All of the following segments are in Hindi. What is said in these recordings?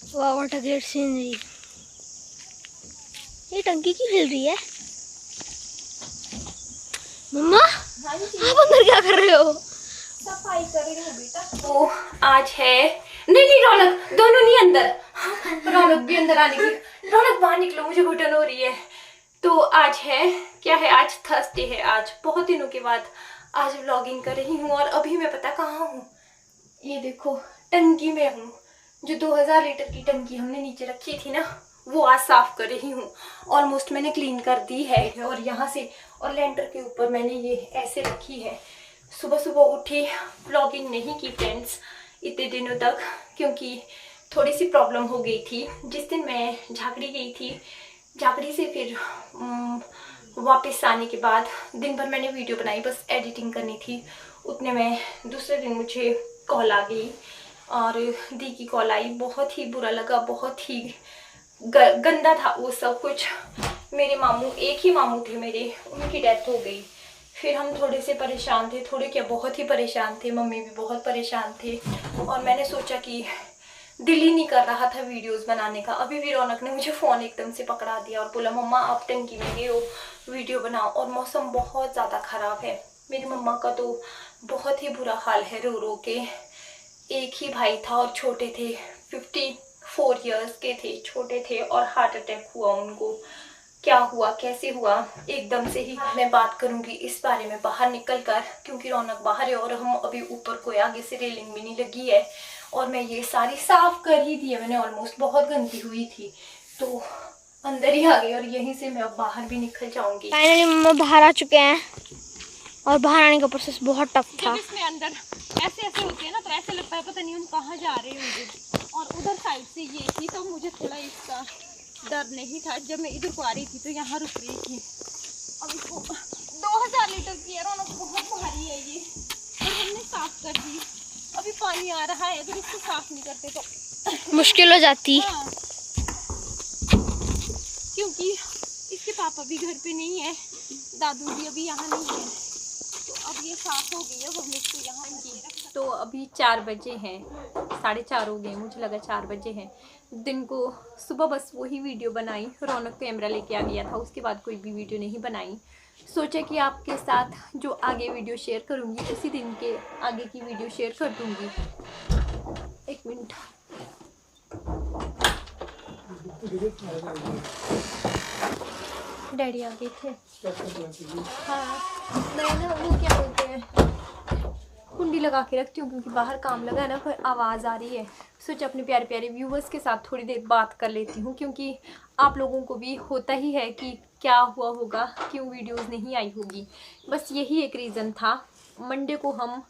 वाह व्हाट अ ग्रेट सीनरी। ये टंकी क्यों हिल रही है? मम्मा आप अंदर क्या कर रहे हो? सफाई कर रही हूँ बेटा। तो आज है नहीं रौनक दोनों नहीं अंदर। रौनक भी अंदर आने की। रौनक बाहर निकलो, मुझे घुटन हो रही है। तो आज है क्या है, आज थर्सडे है। आज बहुत दिनों के बाद आज व्लॉगिंग कर रही हूँ। और अभी मैं पता कहाँ हूँ, ये देखो टंकी में हूँ। जो 2000 लीटर की टंकी हमने नीचे रखी थी ना, वो आज साफ कर रही हूँ। ऑलमोस्ट मैंने क्लीन कर दी है। और यहाँ से और लेंटर के ऊपर मैंने ये ऐसे रखी है। सुबह सुबह उठी, व्लॉगिंग नहीं की फ्रेंड्स इतने दिनों तक, क्योंकि थोड़ी सी प्रॉब्लम हो गई थी। जिस दिन मैं झाकड़ी गई थी, झाकड़ी से फिर वापस आने के बाद दिन भर मैंने वीडियो बनाई, बस एडिटिंग करनी थी। उतने में दूसरे दिन मुझे कॉल आ गई और दी की कॉल आई। बहुत ही बुरा लगा, बहुत ही गंदा था वो सब कुछ। मेरे मामू, एक ही मामू थे मेरे, उनकी डेथ हो गई। फिर हम थोड़े से परेशान थे, थोड़े क्या बहुत ही परेशान थे। मम्मी भी बहुत परेशान थे। और मैंने सोचा कि दिल ही नहीं कर रहा था वीडियोस बनाने का। अभी भी रौनक ने मुझे फ़ोन एकदम से पकड़ा दिया और बोला मम्मा आप टंकी में गए हो, वीडियो बनाओ। और मौसम बहुत ज़्यादा ख़राब है। मेरी मम्मा का तो बहुत ही बुरा हाल है रो रो के। एक ही भाई था और छोटे थे, 54 ईयर्स के थे, छोटे थे और हार्ट अटैक हुआ उनको। क्या हुआ, कैसे हुआ, एकदम से ही मैं बात करूंगी इस बारे में बाहर निकल कर, क्योंकि रौनक बाहर है और हम अभी ऊपर कोई आगे से रेलिंग भी नहीं लगी है। और मैं ये सारी साफ कर ही दी है मैंने, ऑलमोस्ट बहुत गंदी हुई थी तो अंदर ही आ गई। और यहीं से मैं अब बाहर भी निकल जाऊंगी। फाइनली मम्मा बाहर आ चुके हैं और बाहर आने का प्रोसेस बहुत टफ था। जब इसमें अंदर ऐसे ऐसे होते हैं ना, तो ऐसे लगता है पता नहीं हम कहाँ जा रहे होंगे। और उधर साइड से ये थी तो मुझे थोड़ा इसका डर नहीं था। जब मैं इधर को आ रही थी तो यहाँ रुक रही थी। अब इसको 2000 लीटर की है, बहुत भारी है ये, और हमने साफ कर दी। अभी पानी आ रहा है, अगर इसको साफ नहीं करते तो मुश्किल हो जाती। हाँ, क्योंकि इसके पापा भी घर पे नहीं है, दादू भी अभी यहाँ नहीं है। तो अब ये साफ हो गई है, अब हम इसको यहाँ की। तो अभी 4 बजे हैं, 4:30 हो गए, मुझे लगा 4 बजे हैं। दिन को सुबह बस वही वीडियो बनाई, रौनक कैमरा लेके आ गया था, उसके बाद कोई भी वीडियो नहीं बनाई। सोचा कि आपके साथ जो आगे वीडियो शेयर करूँगी उसी दिन के आगे की वीडियो शेयर कर दूँगी। एक मिनट, डैडी आ गए थे। हाँ, मैं ना वो क्या बोलते हैं, कुंडी लगा के रखती हूँ क्योंकि बाहर काम लगा है ना, फिर आवाज़ आ रही है। सोचा अपने प्यारे प्यारे व्यूवर्स के साथ थोड़ी देर बात कर लेती हूँ, क्योंकि आप लोगों को भी होता ही है कि क्या हुआ होगा, क्यों वीडियोस नहीं आई होगी। बस यही एक रीज़न था। मंडे को हम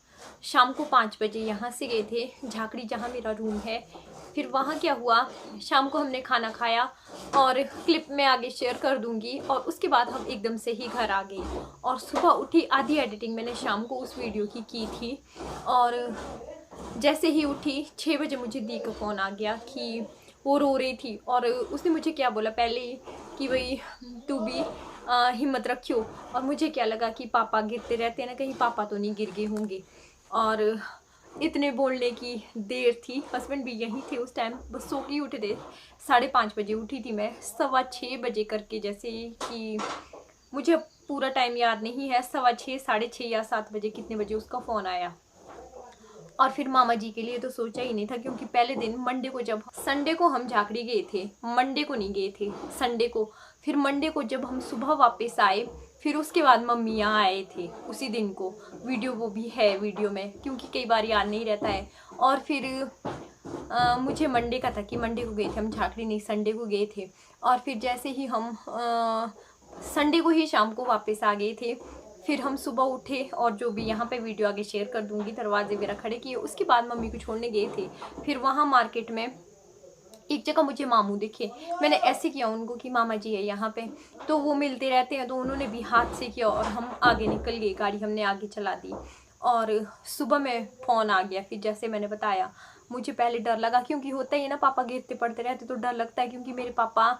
शाम को 5 बजे यहाँ से गए थे झाकड़ी, जहाँ मेरा रूम है। फिर वहाँ क्या हुआ, शाम को हमने खाना खाया और क्लिप में आगे शेयर कर दूँगी। और उसके बाद हम एकदम से ही घर आ गए और सुबह उठी, आधी एडिटिंग मैंने शाम को उस वीडियो की थी। और जैसे ही उठी 6 बजे मुझे दी का फ़ोन आ गया कि वो रो रही थी। और उसने मुझे क्या बोला पहले कि भाई तू भी हिम्मत रखियो। और मुझे क्या लगा कि पापा गिरते रहते हैं ना, कहीं पापा तो नहीं गिर गए होंगे। और इतने बोलने की देर थी, हस्बैंड भी यहीं थे उस टाइम, बस सो के उठे थे। 5:30 बजे उठी थी मैं, 6:15 बजे करके, जैसे कि मुझे पूरा टाइम याद नहीं है, 6:15, 6:30 या 7 बजे, कितने बजे उसका फ़ोन आया। और फिर मामा जी के लिए तो सोचा ही नहीं था, क्योंकि पहले दिन मंडे को, जब संडे को हम झाकड़ी गए थे, मंडे को नहीं गए थे, संडे को। फिर मंडे को जब हम सुबह वापस आए, फिर उसके बाद मम्मी यहाँ आए थे उसी दिन को। वीडियो वो भी है वीडियो में, क्योंकि कई बार याद नहीं रहता है। और फिर मुझे मंडे का था कि मंडे को गए थे हम झाकड़ी, नहीं संडे को गए थे। और फिर जैसे ही हम संडे को ही शाम को वापस आ गए थे। फिर हम सुबह उठे और जो भी यहाँ पे वीडियो आगे शेयर कर दूँगी, दरवाजे वगैरह खड़े किए। उसके बाद मम्मी को छोड़ने गए थे। फिर वहाँ मार्केट में एक जगह मुझे मामू दिखे, मैंने ऐसे किया उनको कि मामा जी है यहाँ पे, तो वो मिलते रहते हैं, तो उन्होंने भी हाथ से किया और हम आगे निकल गए, गाड़ी हमने आगे चला दी। और सुबह में फ़ोन आ गया। फिर जैसे मैंने बताया, मुझे पहले डर लगा, क्योंकि होता ही है ना, पापा गिरते पड़ते रहते तो डर लगता है। क्योंकि मेरे पापा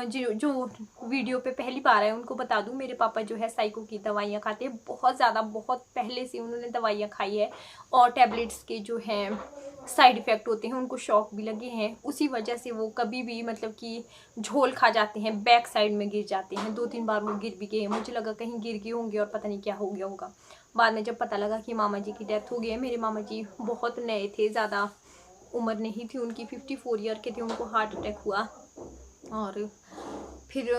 जो वीडियो पे पहली बार है उनको बता दूं, मेरे पापा जो है साइको की दवाइयाँ खाते हैं, बहुत ज़्यादा, बहुत पहले से उन्होंने दवाइयाँ खाई है। और टैबलेट्स के जो हैं साइड इफ़ेक्ट होते हैं, उनको शॉक भी लगे हैं, उसी वजह से वो कभी भी मतलब कि झोल खा जाते हैं, बैक साइड में गिर जाते हैं। 2-3 बार वो गिर भी गए। मुझे लगा कहीं गिर गए होंगे और पता नहीं क्या हो गया होगा। बाद में जब पता लगा कि मामा जी की डेथ हो गई है, मेरे मामा जी बहुत नए थे, ज़्यादा उम्र नहीं थी उनकी, 54 ईयर के थे, उनको हार्ट अटैक हुआ। और फिर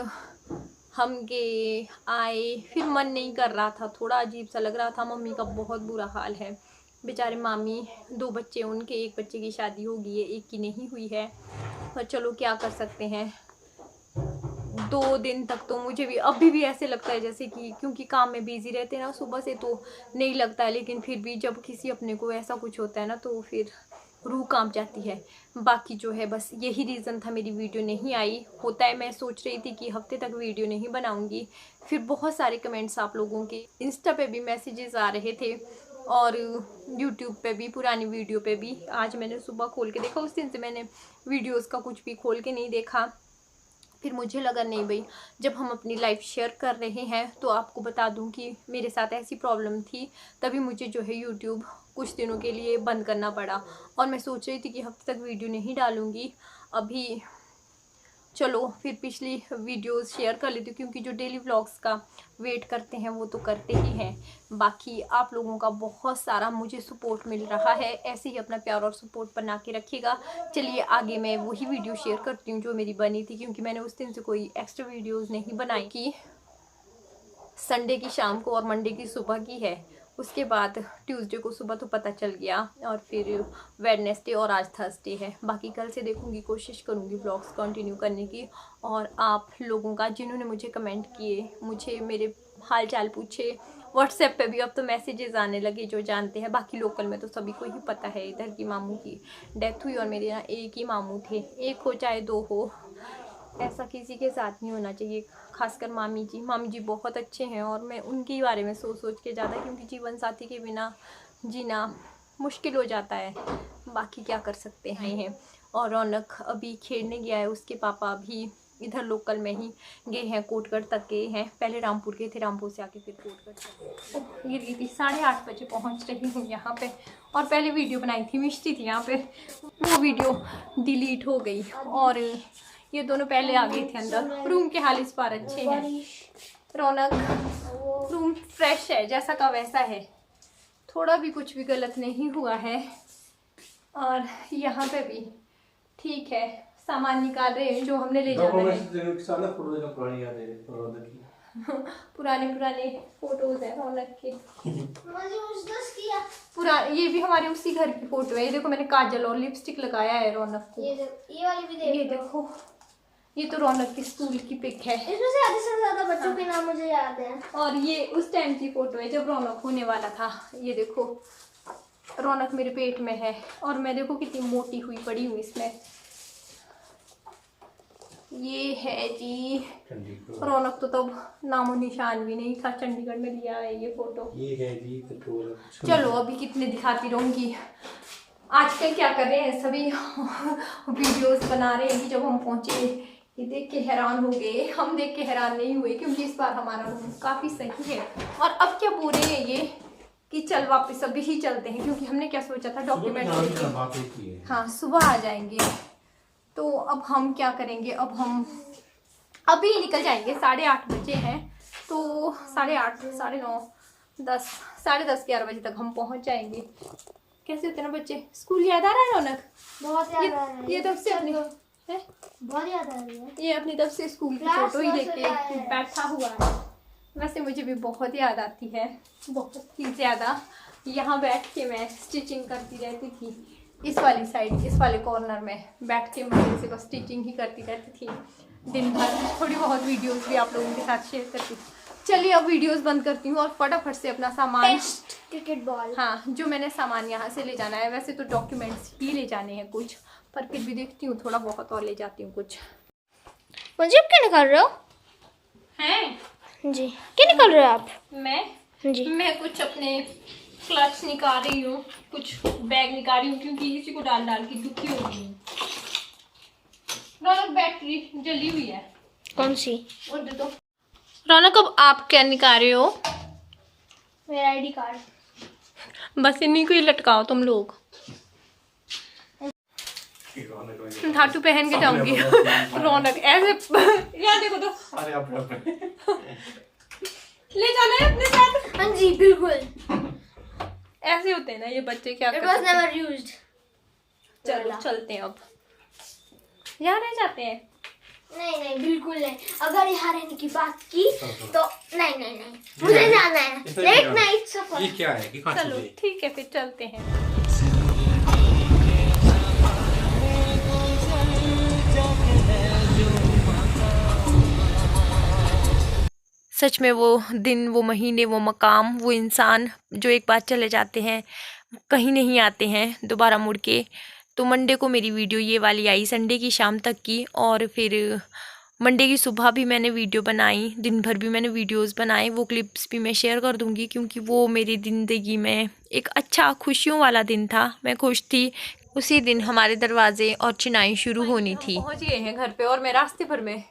हम गए आए, फिर मन नहीं कर रहा था, थोड़ा अजीब सा लग रहा था। मम्मी का बहुत बुरा हाल है बेचारे मामी, 2 बच्चे उनके, एक बच्चे की शादी हो गई है, एक की नहीं हुई है, पर चलो क्या कर सकते हैं। 2 दिन तक तो मुझे भी अभी भी ऐसे लगता है जैसे कि, क्योंकि काम में बिजी रहते हैं ना सुबह से, तो नहीं लगता है, लेकिन फिर भी जब किसी अपने को ऐसा कुछ होता है ना तो फिर रूह कांप जाती है। बाकी जो है बस यही रीज़न था मेरी वीडियो नहीं आई। होता है मैं सोच रही थी कि हफ्ते तक वीडियो नहीं बनाऊंगी, फिर बहुत सारे कमेंट्स आप लोगों के, इंस्टा पे भी मैसेजेस आ रहे थे और यूट्यूब पे भी, पुरानी वीडियो पे भी। आज मैंने सुबह खोल के देखा, उस दिन से मैंने वीडियोस का कुछ भी खोल के नहीं देखा। फिर मुझे लगा नहीं भाई, जब हम अपनी लाइफ शेयर कर रहे हैं तो आपको बता दूं कि मेरे साथ ऐसी प्रॉब्लम थी, तभी मुझे जो है यूट्यूब कुछ दिनों के लिए बंद करना पड़ा। और मैं सोच रही थी कि हफ्ते तक वीडियो नहीं डालूंगी अभी, चलो फिर पिछली वीडियोस शेयर कर लेती हूँ, क्योंकि जो डेली व्लॉग्स का वेट करते हैं वो तो करते ही हैं। बाकी आप लोगों का बहुत सारा मुझे सपोर्ट मिल रहा है, ऐसे ही अपना प्यार और सपोर्ट बना के रखिएगा। चलिए आगे मैं वही वीडियो शेयर करती हूँ जो मेरी बनी थी, क्योंकि मैंने उस दिन से कोई एक्स्ट्रा वीडियोज़ नहीं बनाई। कि संडे की शाम को और मंडे की सुबह की है, उसके बाद ट्यूसडे को सुबह तो पता चल गया, और फिर वेडनेसडे और आज थर्सडे है। बाकी कल से देखूंगी, कोशिश करूंगी ब्लॉग्स कंटिन्यू करने की। और आप लोगों का जिन्होंने मुझे कमेंट किए, मुझे मेरे हाल चाल पूछे, व्हाट्सएप पे भी अब तो मैसेजेस आने लगे जो जानते हैं। बाकी लोकल में तो सभी को ही पता है, इधर की मामू की डेथ हुई और मेरे यहाँ एक ही मामू थे, एक हो चाहे 2 हो, ऐसा किसी के साथ नहीं होना चाहिए। खासकर मामी जी बहुत अच्छे हैं, और मैं उनके बारे में सोच सोच के ज़्यादा, क्योंकि जीवन साथी के बिना जीना मुश्किल हो जाता है। बाकी क्या कर सकते हैं। और रौनक अभी खेलने गया है, उसके पापा अभी इधर लोकल में ही गए हैं, कोटगढ़ तक गए हैं। पहले रामपुर गए थे, रामपुर से आके फिर कोटगढ़ गिर गई थी। 8:30 बजे पहुँच रही हूँ यहाँ पे। और पहले वीडियो बनाई थी, मिश्ती थी यहाँ पे, वो वीडियो डिलीट हो गई। और ये दोनों पहले आ गए थे अंदर। रूम के हाल इस बार अच्छे हैं। रौनक रूम फ्रेश है, जैसा का वैसा है, थोड़ा भी कुछ भी गलत नहीं हुआ है। और यहाँ पे भी ठीक है, सामान निकाल रहे हैं जो हमने ले जाना है। पुराने फोटोज है रौनक के। ये भी हमारे उसी घर की फोटो है। ये देखो, मैंने काजल और लिपस्टिक लगाया है रौनक को। ये वाली भी ये देखो, ये तो रौनक की स्कूल की पिक है। इसमें से आधे से ज्यादा बच्चों के नाम मुझे याद है। और ये उस टाइम की फोटो है जब रौनक होने वाला था। ये देखो, रौनक मेरे पेट में है, और मैं देखो कितनी मोटी हुई पड़ी हूँ इसमें। ये है जी रौनक, तो तब नामो निशान भी नहीं था, चंडीगढ़ में लिया है ये फोटो। ये है जी। चलो अभी कितने दिखाती रहूंगी। आजकल क्या कर रहे हैं सभी वीडियोस बना रहे हैं कि जब हम पहुंचे ये देख के हैरान हो गए। हम देख के हैरान नहीं हुए, क्योंकि इस बार हमारा रूम काफ़ी सही है। और अब क्या बोल रहे हैं ये कि चल वापस अभी ही चलते हैं, क्योंकि हमने क्या सोचा था डॉक्यूमेंट, हाँ सुबह आ जाएंगे। तो अब हम क्या करेंगे, अब हम अभी निकल जाएंगे। 8:30 बजे हैं, तो 8:30, 9:30, 10, 10:30, 11 बजे तक हम पहुंच जाएंगे। कैसे होते ना बच्चे, स्कूल याद आ रहा है रौनक? बहुत याद आ रहा है। ये तब से अपनी है, बहुत याद आ रही है। ये अपनी तब से स्कूल की फोटो ही लेके बैठा हुआ है। वैसे मुझे भी बहुत याद आती है, बहुत ही ज़्यादा। यहाँ बैठ के मैं स्टिचिंग करती रहती थी, इस वाली साइड, इस वाले कॉर्नर में बैठ के मैं से बस स्टिचिंग ही करती रहती थी दिन भर। थोड़ी बहुत वीडियोस भी आप लोगों के साथ शेयर करती थी। चलिए अब वीडियोस बंद करती हूँ और फटाफट से अपना सामान, क्रिकेट बॉल, हाँ जो मैंने सामान यहाँ से ले जाना है। वैसे तो डॉक्यूमेंट्स ही ले जाने हैं कुछ, पर फिर भी देखती हूँ थोड़ा बहुत और ले जाती हूँ कुछ। मुझे क्या निकाल रहे हो? हैं जी, क्या निकाल रहे हो आप? मैं कुछ अपने क्लच निकाल रही हूँ, कुछ बैग निकाल रही हूँ, क्योंकि इसी को डाल डाल के दुखी हो गई हूँ। रौनक बैटरी जली हुई है। कौन सी? और दे दो। रौनक अब आप क्या निकाल रहे हो? मेरा आईडी कार्ड। बस इन्हीं को ही लटकाओ तुम लोग। धातु पहन के जाऊंगी। रौनक ऐसे यहाँ देखो तो। अरे अपने ले जाना है अपने साथ। हाँ जी बिल्कुल। ऐसे होते हैं ना ये बच्चे, क्या It was never used. चलो चलते हैं अब। यहाँ रह जाते हैं। नहीं बिल्कुल नहीं। अगर यहाँ रहने की बात की तो नहीं मुझे जाना है। लेट नाइट सफर। ये क्या है कि कहाँ चलो चले? ठीक है फिर चलते हैं। सच में वो दिन, वो महीने, वो मकाम, वो इंसान जो एक बार चले जाते हैं कहीं नहीं आते हैं दोबारा मुड़ के। तो मंडे को मेरी वीडियो ये वाली आई, संडे की शाम तक की, और फिर मंडे की सुबह भी मैंने वीडियो बनाई, दिन भर भी मैंने वीडियोस बनाए। वो क्लिप्स भी मैं शेयर कर दूंगी क्योंकि वो मेरी ज़िंदगी में एक अच्छा खुशियों वाला दिन था। मैं खुश थी। उसी दिन हमारे दरवाजे और चिनाई शुरू होनी थी। पहुँच गए हैं घर पे और मैं रास्ते भर में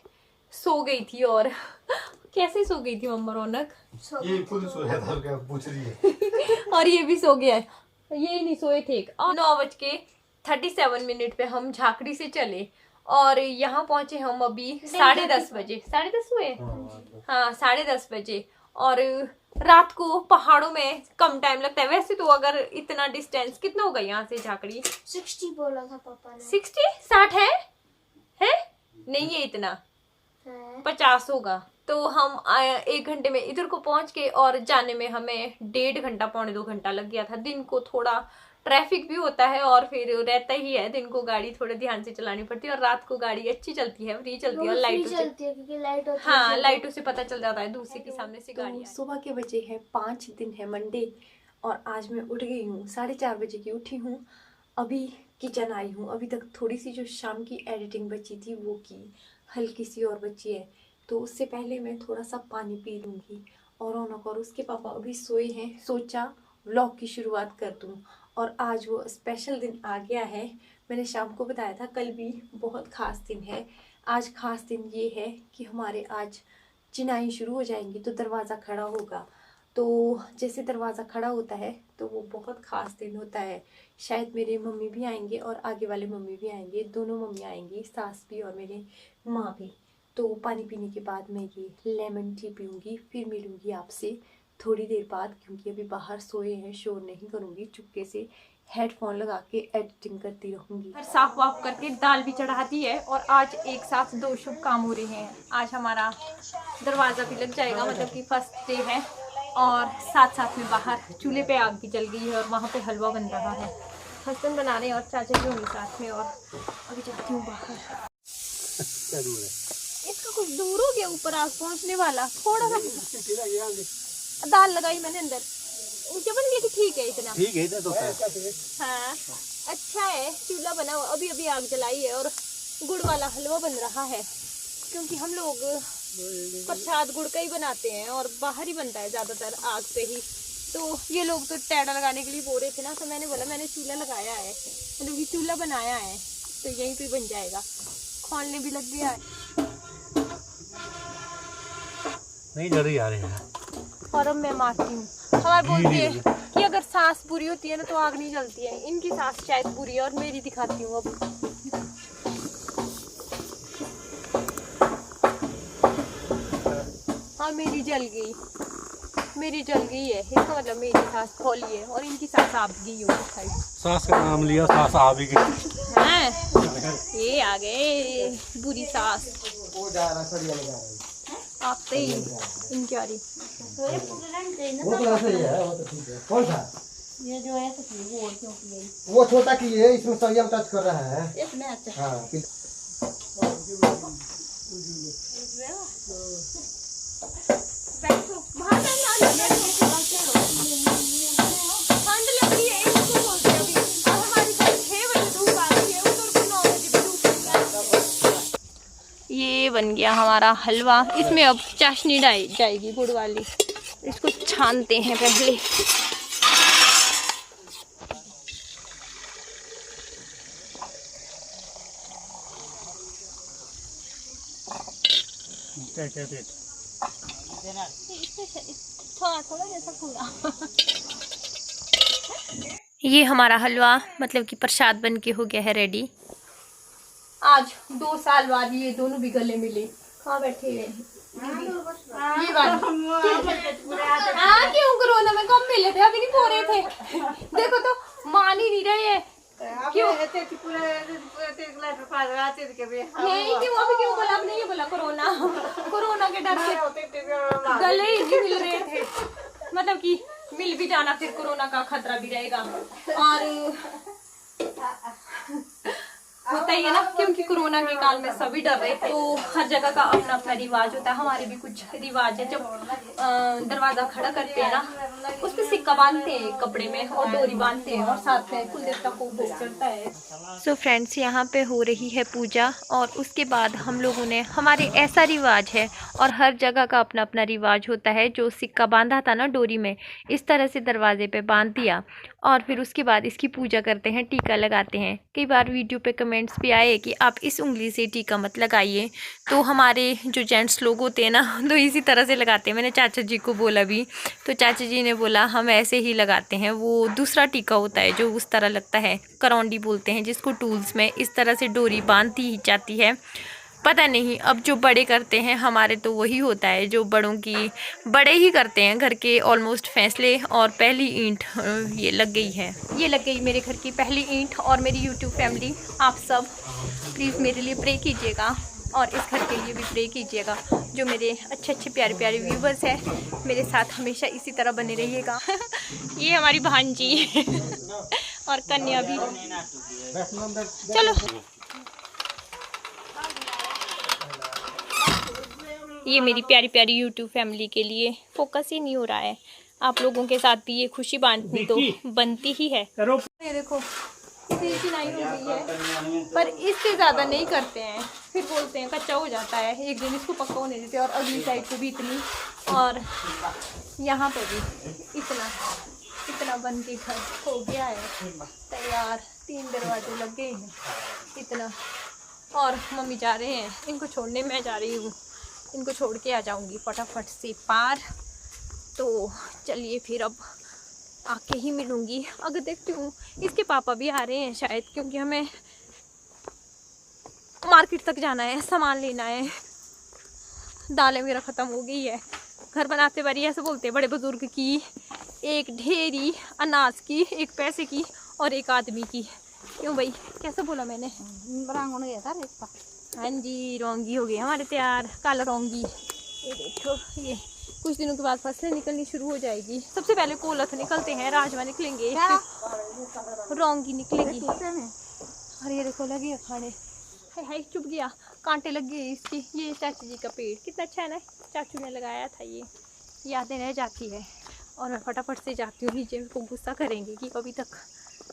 सो गई थी। और कैसे सो गई थी मम्मा रौनक? ये खुद सोया था, क्या पूछ रही है? और ये भी सो गया है, ये नहीं सोए थे। 9:37 पे हम झाकड़ी से चले और यहाँ पहुंचे हम अभी 10:30 बजे। 10:30 हुए? हाँ 10:30 बजे। और रात को पहाड़ों में कम टाइम लगता है। वैसे तो अगर इतना डिस्टेंस कितना होगा यहाँ से झाकड़ी? 60 बोला था पापा ने। 60 है? नहीं है इतना, 50 होगा। तो हम 1 घंटे में इधर को पहुंच के, और जाने में हमें 1.5 घंटा 1.25 घंटा लग गया था। दिन को थोड़ा ट्रैफिक भी होता है और फिर रहता ही है, दिन को गाड़ी थोड़े ध्यान से चलानी पड़ती है और रात को गाड़ी अच्छी चलती है, फ्री चलती है और लाइटों से चलती है क्योंकि लाइट होती है। हाँ लाइटों से पता चल जाता है दूसरे के सामने से गाड़ी। सुबह के बजे हैं 5, दिन है मंडे, और आज मैं उठ गई हूँ 4:30 बजे की उठी हूँ। अभी किचन आई हूँ। अभी तक थोड़ी सी जो शाम की एडिटिंग बची थी वो की, हल्की सी और बची है। तो उससे पहले मैं थोड़ा सा पानी पी लूँगी। और रौनक और उसके पापा अभी सोए हैं। सोचा व्लॉग की शुरुआत कर दूँ, और आज वो स्पेशल दिन आ गया है। मैंने शाम को बताया था कल भी बहुत ख़ास दिन है। आज ख़ास दिन ये है कि हमारे आज चिनाई शुरू हो जाएंगी तो दरवाज़ा खड़ा होगा। तो जैसे दरवाज़ा खड़ा होता है तो वो बहुत ख़ास दिन होता है। शायद मेरे मम्मी भी आएंगे और आगे वाले मम्मी भी आएंगे, दोनों मम्मी आएंगी, सास भी और मेरे माँ भी। तो पानी पीने के बाद मैं ये लेमन टी पीऊँगी, फिर मिलूँगी आपसे थोड़ी देर बाद, क्योंकि अभी बाहर सोए हैं, शोर नहीं करूँगी, चुपके से हेडफोन लगा के एडिटिंग करती रहूँगी। साफ वाफ करके दाल भी चढ़ा दी है और आज एक साथ 2 शुभ काम हो रहे हैं। आज हमारा दरवाज़ा भी लग जाएगा, मतलब कि फर्स्ट डे है, और साथ साथ में बाहर चूल्हे पे आग भी जल गई है और वहाँ पे हलवा बन रहा है। हस्बैंड बना रहे हैं और चाचा जी होंगे साथ में। और अभी जाती हूँ बाहर। इसका कुछ दूर हो गया, ऊपर आग पहुँचने वाला, थोड़ा सा दाल लगाई मैंने अंदर, ऊंचे बन गया कि ठीक है इतना? ठीक है तो हाँ अच्छा है, चूल्हा बना हुआ। अभी अभी आग जलाई है और गुड़ वाला हलवा बन रहा है, क्योंकि हम लोग प्रसाद गुड़ का ही बनाते हैं और बाहर ही बनता है ज़्यादातर आग पे ही। तो ये लोग तो टैडा लगाने के लिए बोल रहे थे ना, तो मैंने बोला मैंने चूल्हा लगाया है, मतलब कि चूल्हा बनाया है तो यहीं पे बन जाएगा। खोलने भी लग गया है। नहीं जल्दी आ रहे हैं। और अब मैं मारती हूँ। हमारे बोलती है कि अगर सांस बुरी होती है ना तो आग नहीं जलती है। इनकी सांस शायद बुरी है और मेरी दिखाती हूँ अब। हाँ मेरी जल गई, मेरी जल गई है, इसका मतलब मेरी सांस खोली है और इनकी सांस आप गई होगी साइड। सास का नाम लिया, सास आ भी गई। हैं ये आ गए बुरी सांस। वो जा रहा सड़िया लगा रहा है। आप से ही इनकी आ रही। वो तो ऐसे ही है, वो तो ठीक है। कौन सा? ये जो है वो क्योंकि वो छोटा की है, इसमें सरिया टच कर रहा है। इसमें अच्छा हाँ बैठो बाहर ठंड लग रही है, इसको बोलते हैं अभी। और हमारी तरफ 6 बजे धूप आ रही है, उधर को 9 बजे भी धूप निकल गई। ये बन गया हमारा हलवा। इसमें अब चाशनी डाली जाएगी गुड़ वाली। इसको छानते हैं पहले। थोड़ा जैसा पूरा। ये हमारा हलवा मतलब कि प्रसाद बन के हो गया है रेडी। आज 2 साल बाद ये दोनों भी गले मिले। कहाँ बैठे हैं ये बात। हाँ क्यों कोरोना में कब मिले थे, अभी नहीं पो रहे थे। देखो तो मान ही नहीं रहे हैं। क्यों नहीं क्यों अभी क्यों बोला, आपने ये बोला कोरोना के डर से गले ही नहीं मिल रहे थे। मतलब कि मिल भी जाना फिर कोरोना का खतरा भी रहेगा। और होता ही है ना, क्योंकि कोरोना के काल में सभी डर रहे थे, तो हर जगह का अपना अपना रिवाज होता है। हमारे भी कुछ रिवाज है, जब दरवाजा खड़ा करते हैं ना, उस पे सिक्का बांधते हैं कपड़े में और डोरी बांधते हैं और साथ में कुल देवता को भोग चढ़ता है। सो फ्रेंड्स, यहाँ पे हो रही है पूजा और उसके बाद हम लोगों ने, हमारे ऐसा रिवाज है और हर जगह का अपना अपना रिवाज होता है, जो सिक्का बांधा था ना डोरी में, इस तरह से दरवाजे पे बांध दिया और फिर उसके बाद इसकी पूजा करते हैं, टीका लगाते हैं। कई बार वीडियो पे कमेंट्स भी आए कि आप इस उंगली से टीका मत लगाइए, तो हमारे जो जेंट्स लोग होते हैं ना तो इसी तरह से लगाते हैं। मैंने चाचा जी को बोला भी, तो चाचा जी ने बोला हम ऐसे ही लगाते हैं। वो दूसरा टीका होता है जो उस तरह लगता है, करौंडी बोलते हैं जिसको टूल्स में, इस तरह से डोरी बांधती ही जाती है। पता नहीं अब जो बड़े करते हैं, हमारे तो वही होता है जो बड़ों की, बड़े ही करते हैं घर के ऑलमोस्ट फैसले। और पहली ईंट ये लग गई है, ये लग गई मेरे घर की पहली ईंट। और मेरी यूट्यूब फैमिली, आप सब प्लीज़ मेरे लिए प्रे कीजिएगा और इस घर के लिए भी प्रे कीजिएगा। जो मेरे अच्छे अच्छे प्यारे प्यारे व्यूवर्स हैं, मेरे साथ हमेशा इसी तरह बने रहिएगा। ये हमारी भांजी और कन्या भी। चलो ये मेरी प्यारी प्यारी यूट्यूब फैमिली के लिए फोकस ही नहीं हो रहा है। आप लोगों के साथ भी ये खुशी बांटनी तो बनती ही है। ये देखो इतनी चिनाई हो गई है, पर इससे ज़्यादा नहीं करते हैं, फिर बोलते हैं कच्चा हो जाता है। एक दिन इसको पक्का होने देते हैं और अगली साइड पे भी इतनी, और यहाँ पे भी इतना बन के घर हो गया है तैयार। 3 दरवाजे लग गए हैं इतना। और मम्मी जा रहे हैं इनको छोड़ने, मैं जा रही हूँ, इनको छोड़ के आ जाऊंगी फटाफट से पार। तो चलिए फिर अब आके ही मिलूंगी। अगर देखती हूँ इसके पापा भी आ रहे हैं शायद, क्योंकि हमें मार्केट तक जाना है, सामान लेना है। दालें मेरा ख़त्म हो गई है। घर बनाते बारी ऐसे बोलते हैं बड़े बुजुर्ग की, एक ढेरी अनाज की, एक पैसे की और एक आदमी की। क्यों भाई, कैसे बोला मैंने? हाँ जी, रौंगी हो गई हमारे तैयार, काला रौंगी। ये देखो, ये कुछ दिनों के बाद फसलें निकलनी शुरू हो जाएगी। सबसे पहले कोलथ निकलते हैं, राजमा निकलेंगे, फिर रौंगी निकलेगी। और ये देखो लगे है खाने। हाय हाय, चुप गया, कांटे लग गए इसकी। ये चाची जी का पेड़ कितना अच्छा है ना, चाचू ने लगाया था। ये यादें रह जाती है। और मैं फटाफट से जाती हूँ नीचे, को गुस्सा करेंगे कि अभी तक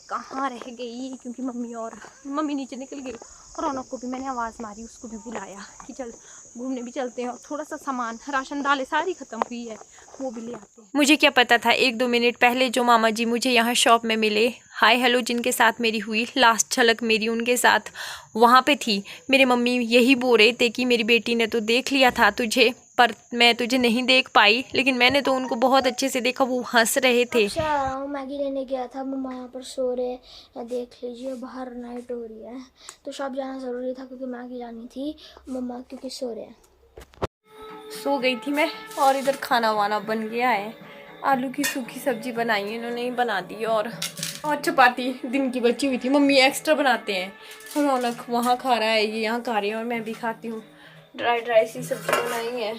कहाँ रह गई, क्योंकि मम्मी नीचे निकल गई। और रौनक को भी मैंने आवाज़ मारी, उसको भी बुलाया कि चल घूमने भी चलते हैं। और थोड़ा सा सामान, राशन दालें सारी ख़त्म हुई है, वो भी ले आते हैं। मुझे क्या पता था 1-2 मिनट पहले जो मामा जी मुझे यहाँ शॉप में मिले, हाय हेलो जिनके साथ मेरी हुई, लास्ट झलक मेरी उनके साथ वहाँ पे थी। मेरे मम्मी यही बोल रहे थे कि मेरी बेटी ने तो देख लिया था तुझे, पर मैं तुझे नहीं देख पाई। लेकिन मैंने तो उनको बहुत अच्छे से देखा, वो हंस रहे थे। अच्छा, मैगी लेने गया था, मम्मा यहाँ पर सो रहे हैं, देख लीजिए बाहर नाइट हो रही है, तो शॉप जाना ज़रूरी था क्योंकि मैगी लानी थी मम्मा, क्योंकि सो रहे हैं। सो गई थी मैं। और इधर खाना वाना बन गया है। आलू की सूखी सब्जी बनाई है इन्होंने ही बना दी, और चपाती दिन की बची हुई थी। मम्मी एक्स्ट्रा बनाते हैं, रौनक वहाँ खा रहा है, ये यहाँ खा रही है और मैं भी खाती हूँ। ड्राई सी सब्जी बनाई है।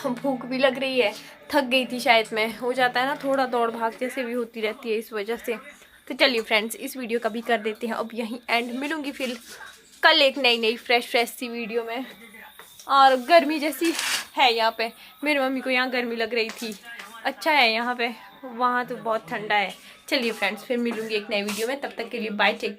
भूख भी लग रही है, थक गई थी शायद मैं, हो जाता है ना थोड़ा दौड़ भाग जैसे भी होती रहती है इस वजह से। तो चलिए फ्रेंड्स, इस वीडियो का भी कर देते हैं अब यहीं एंड। मिलूंगी फिर कल एक नई फ्रेश सी वीडियो में। और गर्मी जैसी है यहाँ पे, मेरी मम्मी को यहाँ गर्मी लग रही थी। अच्छा है यहाँ पे, वहाँ तो बहुत ठंडा है। चलिए फ्रेंड्स, फिर मिलूंगी एक नई वीडियो में, तब तक के लिए बाय, टेक।